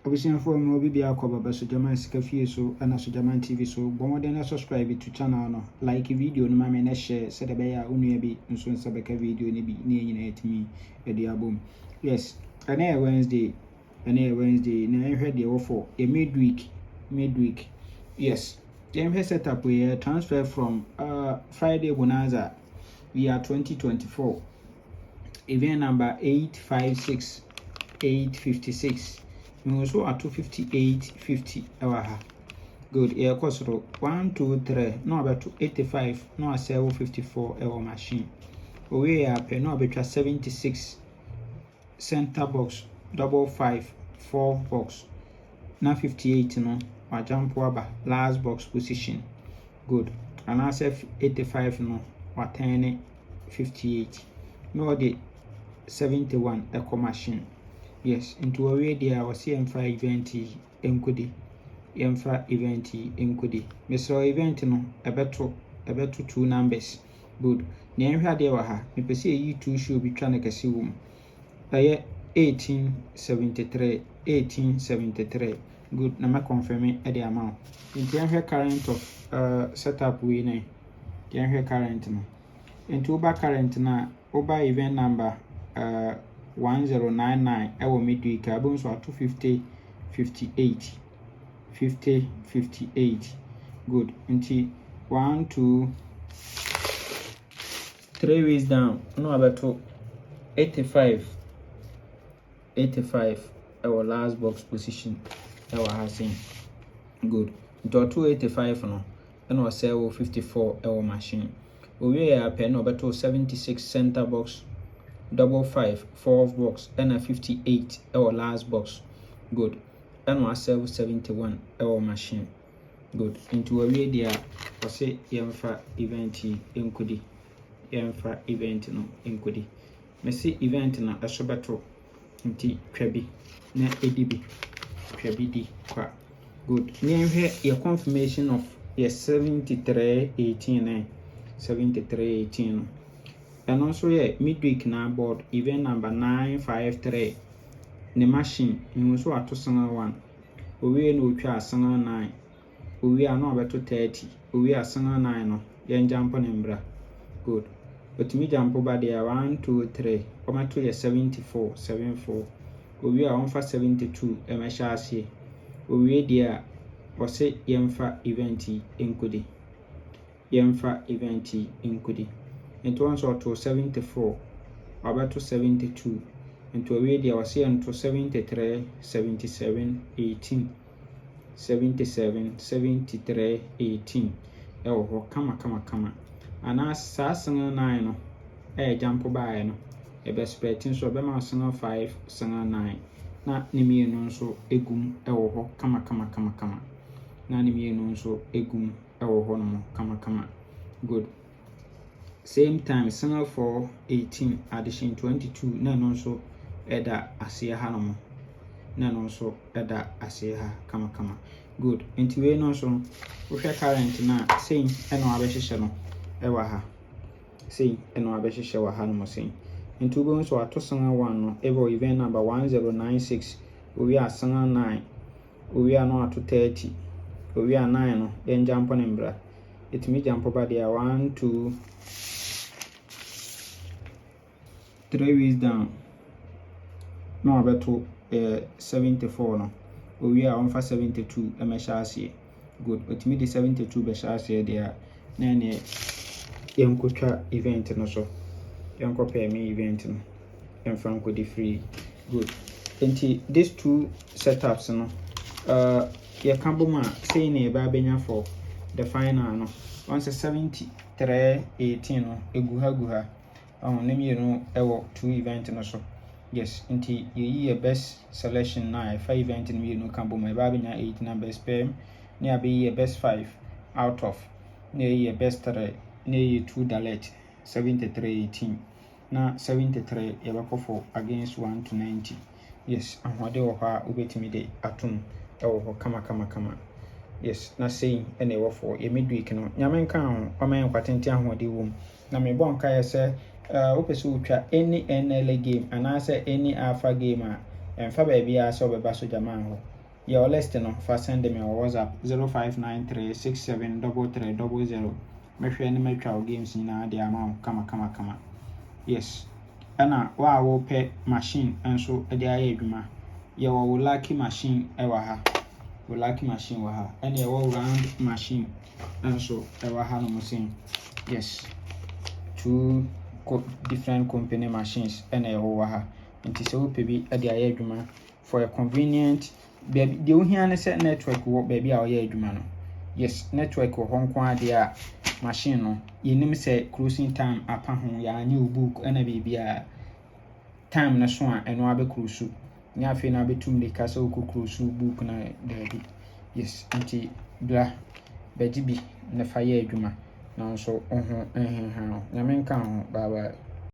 Obviously, for me, will be a cover, so German Scafi, so and also German TV. So, but then subscribe to channel, no like video, no man, share, said a bear, only be, and so Sabeka video, maybe near me at the album. Yes, and a Wednesday, now I heard the offer a midweek. Yes, then he set up a transfer from Friday Bonanza. We are 2024. Event number 856, 856. We also at 258.50 hour. Good. Air cost 1, 2, 3. No about 85. No a 754 hour machine. We are pay no about 76. Center box double 5 4 box. Now 58 no. Or jump over last box position. Good. And I say 85 no. Or 10 58. No the 71 echo machine. Yes, into a way there was CM5 event enkudi. Yemfa event enkudi. Mr. Event no a better 2 numbers. Good. Name had there ha. Me per se you two should be trying to see whom. 1873. Good. Nama confirming at the amount. Into the current of setup we name. The current no. Into over current na over event number 1099 our midweek Aben so 250.58 good until 1 2 3 ways down no about 85 our last box position our housing good into 285 no and we sell 54 our machine we are pen about 76 center box double 5 4 box and a 58 our last box good and we sell 71 our machine good into a way there or say yemfa event enkudi yemfa event no enkudi me see event na asobeto nti kwabi na edibi kwabi di kwa good nyenhwe your confirmation of your 7318 and also midweek na board event number 953 the machine you also at 1 we no twa 9 we are no about 30 we are 9 no yen jump on embra good but me jump over there 1 2 3 come to 74 we are on for 72 mhc we there was say yemfa event enkudi into one sort to 74 about to 72 into a way there was here to 73 77 18 77 73 18 oh kama and as sasanga 9 no jump by no e be spreading so be ma sanga 5 sanga 9 na nimi no so egum ho kama na nimi no so egum ho no kama good same time sanga 4 18 addition 22 na no so eda asia ha no na no so eda asia ha kama good into we no so we current na same eno abehihye no ewa ha same eno abehihye wa ha no same into we so atosanga 1 no ever event number 1096 we are sanga 9 we are no to 30 we are 9 no then jump on embra it me jump over there 1 2 3 ways down no about to 74 no we are on for 72 mhc good but me the 72 bhc there na ne yankotwa event no so yankopɛ me event no yamfanko the free good enti these two setups no ya kamboma say ne ba benya for the final no once 73 18 no eguha name you know ewo 2 event no so yes nti ye best selection na 5 event no you know kamboma ba benya 8 numbers pem ne abi ye best 5 out of ne ye best 3 ne ye 2 dalet 73 18 na 73 ye ba for against 1 to 90 yes ahwade wo ha ubetimi de atum ewo kama yes na saying ene wo for ye midweek no nyame nka ho oman kwatenti ahwade wom na me bon ka ye se opese utwa any NL game and I say any alpha game and fa baby a so beba so jaman ho your list no fa send me on WhatsApp 0593673300 mehwe ne matwa o games na de ama kama yes ana wa wo pe machine enso de aye adwuma ye wo lucky machine e wa ha wo lucky machine wa ha ene ye wo round machine enso e wa ha no mo sin yes two different company machines ene ye wo wa ha nti se wo pe bi de aye adwuma for a convenient baby de wo hia ne se network wo baby a wo ye adwuma no yes network wo honko ade a machine no yenim se closing time apa ho ya anye book ena bibia time na so a eno abe close nya afi na betum de kasa oku close book na dabi yes nti bla baji bi na fa ye adwuma na so nyame nka ho bye bye